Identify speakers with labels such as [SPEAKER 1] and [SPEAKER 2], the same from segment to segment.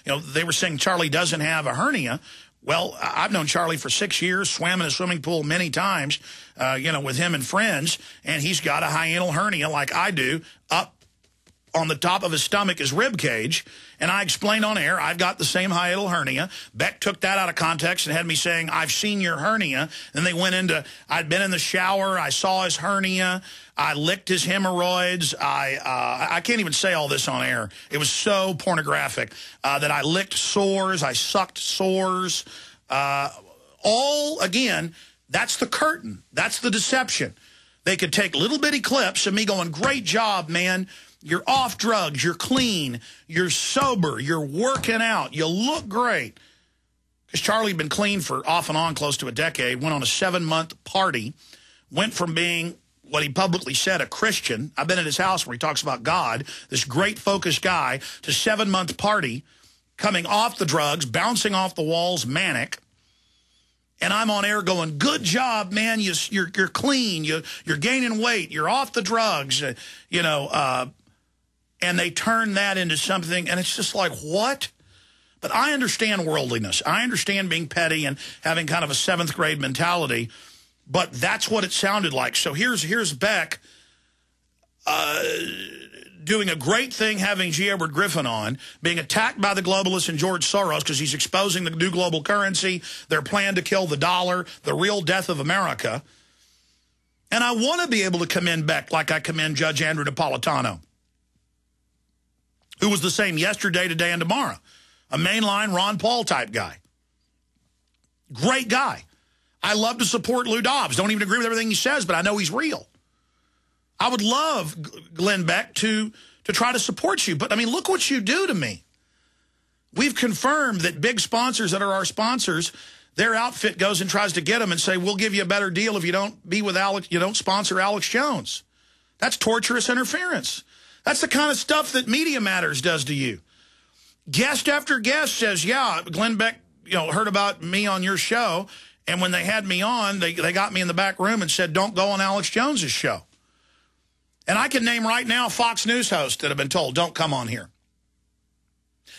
[SPEAKER 1] They were saying Charlie doesn't have a hernia. Well, I've known Charlie for 6 years, swam in a swimming pool many times, with him and friends, and he's got a hiatal hernia like I do up on the top of his stomach, his rib cage. And I explained on air, I've got the same hiatal hernia. Beck took that out of context and had me saying, I've seen your hernia. Then they went into, I'd been in the shower, I saw his hernia, I licked his hemorrhoids. I can't even say all this on air. It was so pornographic that I licked sores, I sucked sores. Again, that's the curtain. That's the deception. They could take little bitty clips of me going, great job, man. You're off drugs, you're clean, you're sober, you're working out, you look great. Because Charlie had been clean for off and on close to a decade, went on a 7-month party, went from being what he publicly said, a Christian. I've been at his house where he talks about God, this great focused guy, to 7-month party, coming off the drugs, bouncing off the walls, manic. And I'm on air going, good job, man, you're clean, you're gaining weight, you're off the drugs, and they turn that into something, and it's just like, what? But I understand worldliness. I understand being petty and having kind of a 7th grade mentality, but that's what it sounded like. So here's Beck doing a great thing, having G. Edward Griffin on, being attacked by the globalists and George Soros because he's exposing the new global currency, their plan to kill the dollar, the real death of America. And I want to be able to commend Beck like I commend Judge Andrew Napolitano, who was the same yesterday, today, and tomorrow. A mainline Ron Paul type guy. Great guy. I love to support Lou Dobbs. Don't even agree with everything he says, but I know he's real. I would love, Glenn Beck, to try to support you. But, I mean, look what you do to me. We've confirmed that big sponsors that are our sponsors, their outfit goes and tries to get them and say, we'll give you a better deal if you don't be with Alex, you don't sponsor Alex Jones. That's torturous interference. That's the kind of stuff that Media Matters does to you. Guest after guest says, yeah, Glenn Beck, heard about me on your show. And when they had me on, they got me in the back room and said, don't go on Alex Jones's show. And I can name right now Fox News hosts that have been told, don't come on here.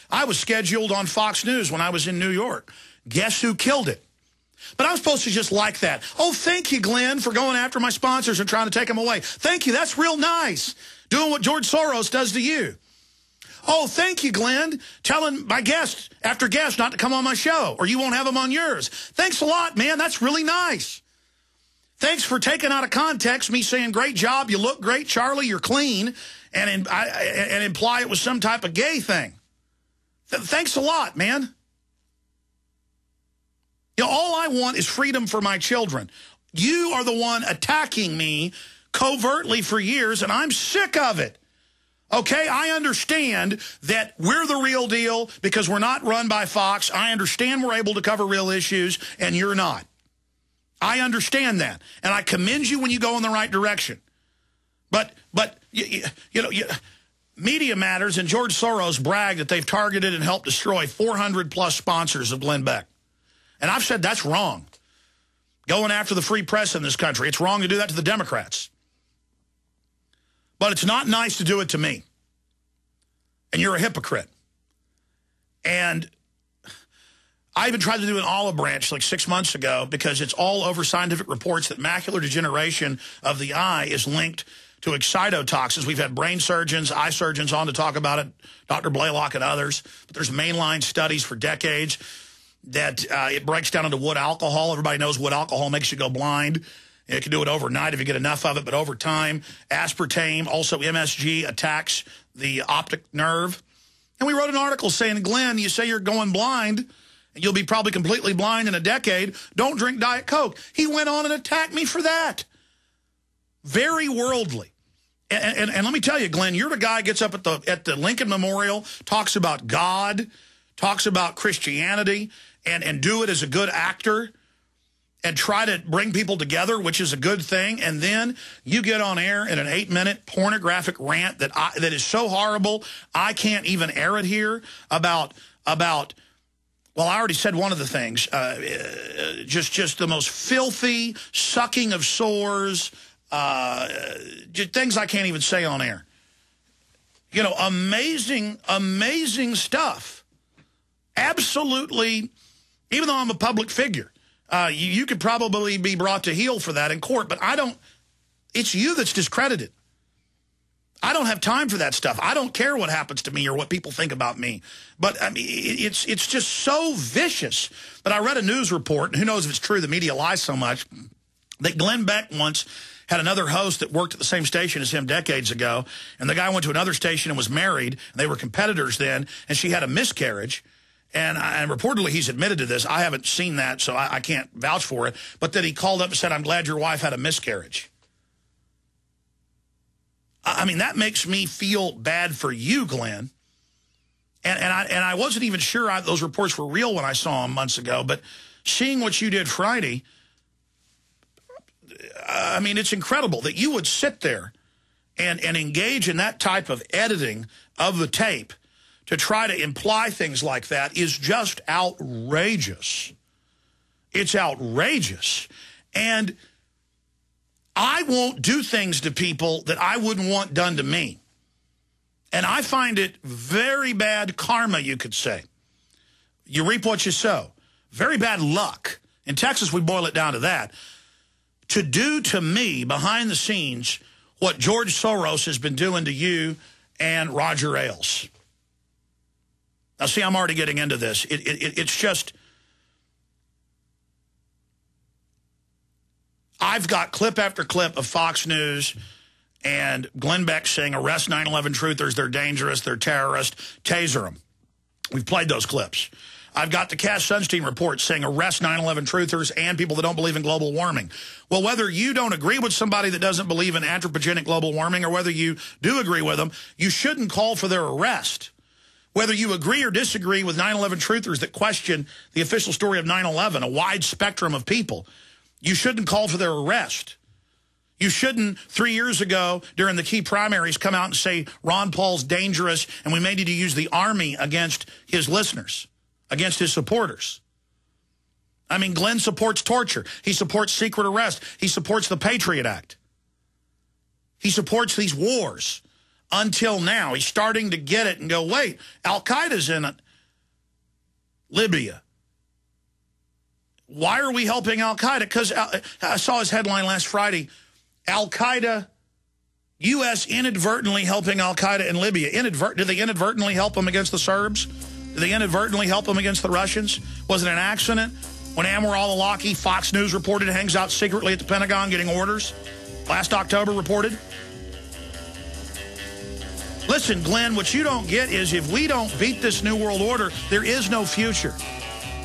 [SPEAKER 1] I was scheduled on Fox News when I was in New York. Guess who killed it? But I'm supposed to just like that. Oh, thank you, Glenn, for going after my sponsors and trying to take them away. Thank you. That's real nice. Doing what George Soros does to you. Oh, thank you, Glenn, telling my guest after guest not to come on my show, or you won't have them on yours. Thanks a lot, man. That's really nice. Thanks for taking out of context me saying, great job, you look great, Charlie, you're clean, and imply it was some type of gay thing. Thanks a lot, man. All I want is freedom for my children. You are the one attacking me covertly for years, and I'm sick of it. Okay, I understand that we're the real deal because we're not run by Fox. I understand we're able to cover real issues, and you're not. I understand that, and I commend you when you go in the right direction. But Media Matters and George Soros brag that they've targeted and helped destroy 400-plus sponsors of Glenn Beck. And I've said that's wrong. Going after the free press in this country, it's wrong to do that to the Democrats. But it's not nice to do it to me. And you're a hypocrite. And I even tried to do an olive branch like 6 months ago because it's all over scientific reports that macular degeneration of the eye is linked to excitotoxins. We've had brain surgeons, eye surgeons on to talk about it, Dr. Blaylock and others. But there's mainline studies for decades that it breaks down into wood alcohol. Everybody knows wood alcohol makes you go blind. It can do it overnight if you get enough of it, but over time, aspartame, also MSG, attacks the optic nerve. And we wrote an article saying, Glenn, you say you're going blind, and you'll be probably completely blind in a decade. Don't drink Diet Coke. He went on and attacked me for that. Very worldly. And let me tell you, Glenn, you're the guy who gets up at the Lincoln Memorial, talks about God, talks about Christianity, and do it as a good actor, and try to bring people together, which is a good thing, and then you get on air in an 8-minute pornographic rant that is so horrible, I can't even air it here, about well, I already said one of the things, just the most filthy sucking of sores, just things I can't even say on air. Amazing, amazing stuff. absolutely, even though I'm a public figure, you could probably be brought to heel for that in court, but I don't, it's you that's discredited. I don't have time for that stuff. I don't care what happens to me or what people think about me. But I mean, it's just so vicious. But I read a news report, and who knows if it's true, the media lies so much, that Glenn Beck once had another host that worked at the same station as him decades ago, and the guy went to another station and was married, and they were competitors then, and she had a miscarriage. And reportedly he's admitted to this. I haven't seen that, so I can't vouch for it. But that he called up and said, "I'm glad your wife had a miscarriage." I mean, that makes me feel bad for you, Glenn. And I wasn't even sure those reports were real when I saw them months ago. But seeing what you did Friday, I mean, it's incredible that you would sit there and engage in that type of editing of the tape to try to imply things like that is just outrageous. It's outrageous. And I won't do things to people that I wouldn't want done to me. And I find it very bad karma, you could say. You reap what you sow. Very bad luck. In Texas, we boil it down to that. To do to me, behind the scenes, what George Soros has been doing to you and Roger Ailes. Now, see, I'm already getting into this. It's just... I've got clip after clip of Fox News and Glenn Beck saying, "Arrest 9/11 truthers, they're dangerous, they're terrorists, taser them." We've played those clips. I've got the Cass Sunstein report saying, "Arrest 9/11 truthers and people that don't believe in global warming." Well, whether you don't agree with somebody that doesn't believe in anthropogenic global warming or whether you do agree with them, you shouldn't call for their arrest. Whether you agree or disagree with 9/11 truthers that question the official story of 9/11, a wide spectrum of people, you shouldn't call for their arrest. You shouldn't, 3 years ago, during the key primaries, come out and say Ron Paul's dangerous and we may need to use the army against his listeners, against his supporters. I mean, Glenn supports torture. He supports secret arrest. He supports the Patriot Act. He supports these wars. Until now, he's starting to get it and go, wait, Al-Qaeda's in it. Libya. Why are we helping Al-Qaeda? Because I saw his headline last Friday, Al-Qaeda, U.S. inadvertently helping Al-Qaeda in Libya. Did they inadvertently help them against the Serbs? Did they inadvertently help them against the Russians? Was it an accident? When Anwar al-Awlaki, Fox News reported, hangs out secretly at the Pentagon getting orders? Last October reported? Listen, Glenn, what you don't get is if we don't beat this New World Order, there is no future.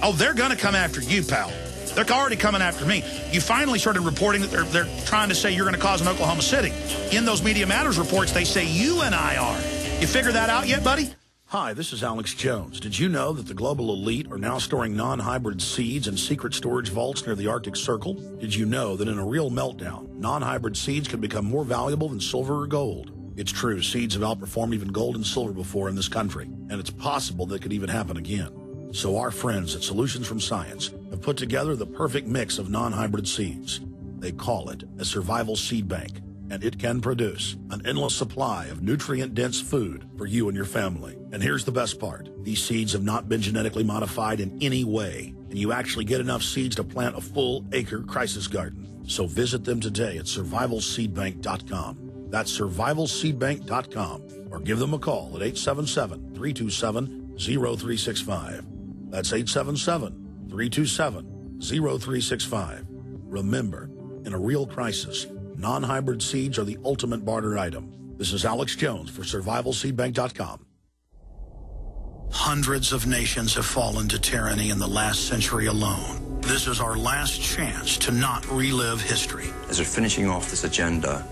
[SPEAKER 1] Oh, they're going to come after you, pal. They're already coming after me. You finally started reporting that they're trying to say you're going to cause an Oklahoma City. In those Media Matters reports, they say you and I are. You figured that out yet, buddy? Hi, this is Alex Jones. Did you know that the global elite are now storing non-hybrid seeds in secret storage vaults near the Arctic Circle? Did you know that in a real meltdown, non-hybrid seeds can become more valuable than silver or gold? It's true, seeds have outperformed even gold and silver before in this country, and it's possible that could even happen again. So our friends at Solutions from Science have put together the perfect mix of non-hybrid seeds. They call it a survival seed bank, and it can produce an endless supply of nutrient-dense food for you and your family. And here's the best part. These seeds have not been genetically modified in any way, and you actually get enough seeds to plant a full-acre crisis garden. So visit them today at survivalseedbank.com. That's survivalseedbank.com, or give them a call at 877-327-0365. That's 877-327-0365. Remember, in a real crisis, non-hybrid seeds are the ultimate barter item. This is Alex Jones for survivalseedbank.com. Hundreds of nations have fallen to tyranny in the last century alone. This is our last chance to not relive history.
[SPEAKER 2] As they're finishing off this agenda,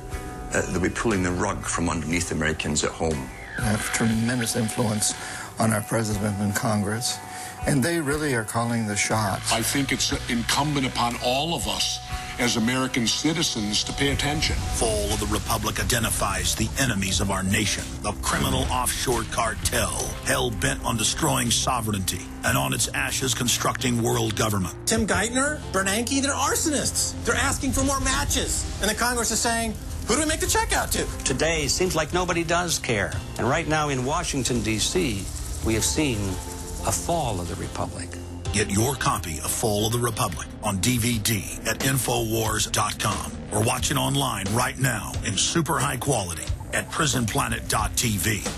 [SPEAKER 2] they'll be pulling the rug from underneath Americans at home.
[SPEAKER 3] They have tremendous influence on our president and Congress, and they really are calling the shots.
[SPEAKER 4] I think it's incumbent upon all of us as American citizens to pay attention.
[SPEAKER 1] Fall of the Republic identifies the enemies of our nation, the criminal offshore cartel, hell-bent on destroying sovereignty, and on its ashes constructing world government.
[SPEAKER 5] Tim Geithner, Bernanke, they're arsonists. They're asking for more matches. And the Congress is saying, who do we make the check out to?
[SPEAKER 6] Today seems like nobody does care. And right now in Washington, D.C., we have seen A Fall of the Republic.
[SPEAKER 1] Get your copy of Fall of the Republic on DVD at Infowars.com or watch it online right now in super high quality at prisonplanet.tv.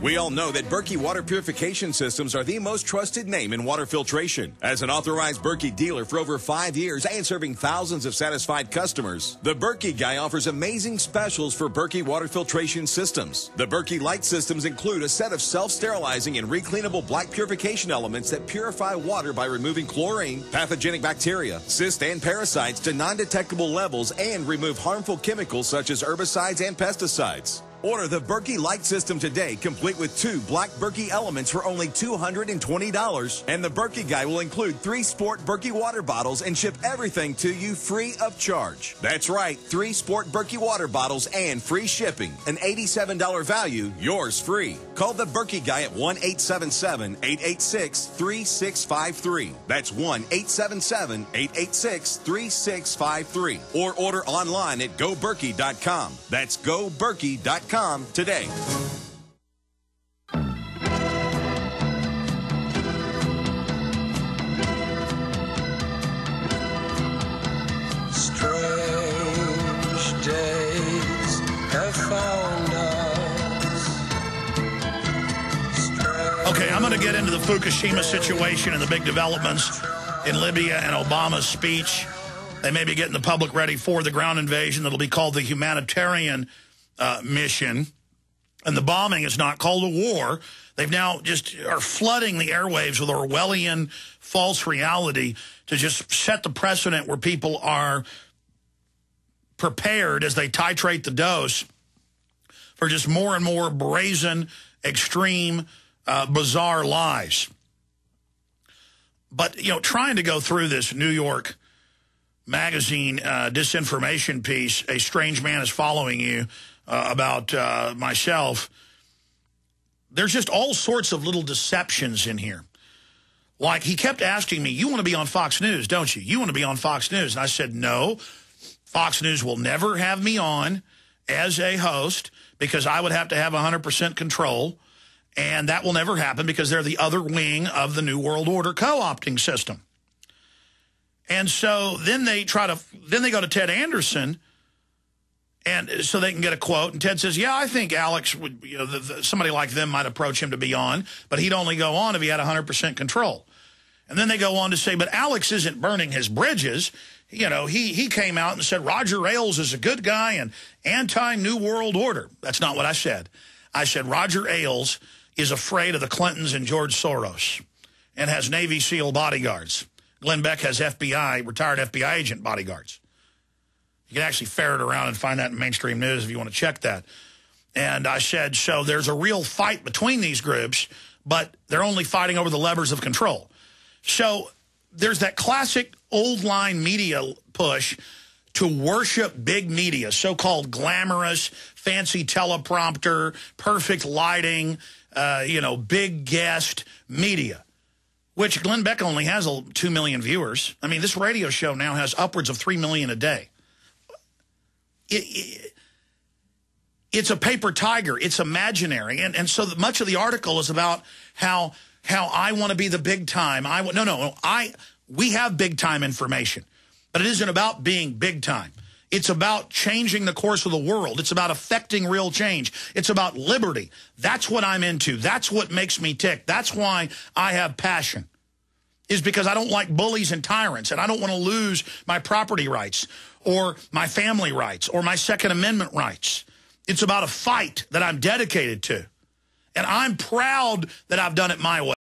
[SPEAKER 7] We all know that Berkey water purification systems are the most trusted name in water filtration. As an authorized Berkey dealer for over 5 years and serving thousands of satisfied customers, the Berkey Guy offers amazing specials for Berkey water filtration systems. The Berkey Light systems include a set of self-sterilizing and recleanable black purification elements that purify water by removing chlorine, pathogenic bacteria, cysts, and parasites to non-detectable levels and remove harmful chemicals such as herbicides and pesticides. Order the Berkey Light system today, complete with 2 black Berkey elements for only $220. And the Berkey Guy will include 3 sport Berkey water bottles and ship everything to you free of charge. That's right, 3 sport Berkey water bottles and free shipping. An $87 value, yours free. Call the Berkey Guy at 1-877-886-3653. That's 1-877-886-3653. Or order online at GoBerkey.com. That's GoBerkey.com today.
[SPEAKER 8] Strange days have found us.
[SPEAKER 1] Okay, I'm going to get into the Fukushima situation and the big developments in Libya and Obama's speech. They may be getting the public ready for the ground invasion that'll be called the humanitarian mission, and the bombing is not called a war. They've now just are flooding the airwaves with Orwellian false reality to just set the precedent where people are prepared as they titrate the dose for just more and more brazen, extreme, bizarre lies. But, you know, trying to go through this New York Magazine disinformation piece, A Strange Man Is Following You, about myself, there's just all sorts of little deceptions in here. Like, he kept asking me, you want to be on Fox News, don't you? You want to be on Fox News. And I said, no, Fox News will never have me on as a host because I would have to have 100% control. And that will never happen because they're the other wing of the New World Order co-opting system. And so then they go to Ted Anderson, and so they can get a quote. And Ted says, yeah, I think Alex would, you know, somebody like them might approach him to be on, but he'd only go on if he had 100% control. And then they go on to say, but Alex isn't burning his bridges. You know, he came out and said Roger Ailes is a good guy and anti-New World Order. That's not what I said. I said Roger Ailes is afraid of the Clintons and George Soros and has Navy SEAL bodyguards. Glenn Beck has retired FBI agent bodyguards. You can actually ferret around and find that in mainstream news if you want to check that. And I said, so there's a real fight between these groups, but they're only fighting over the levers of control. So there's that classic old line media push to worship big media, so-called glamorous, fancy teleprompter, perfect lighting, big guest media, which Glenn Beck only has 2 million viewers. I mean, this radio show now has upwards of 3 million a day. It's a paper tiger. It's imaginary. And so much of the article is about how I want to be the big time. We have big time information, but it isn't about being big time. It's about changing the course of the world. It's about affecting real change. It's about liberty. That's what I'm into. That's what makes me tick. That's why I have passion, is because I don't like bullies and tyrants, and I don't want to lose my property rights or my family rights or my Second Amendment rights. It's about a fight that I'm dedicated to, and I'm proud that I've done it my way.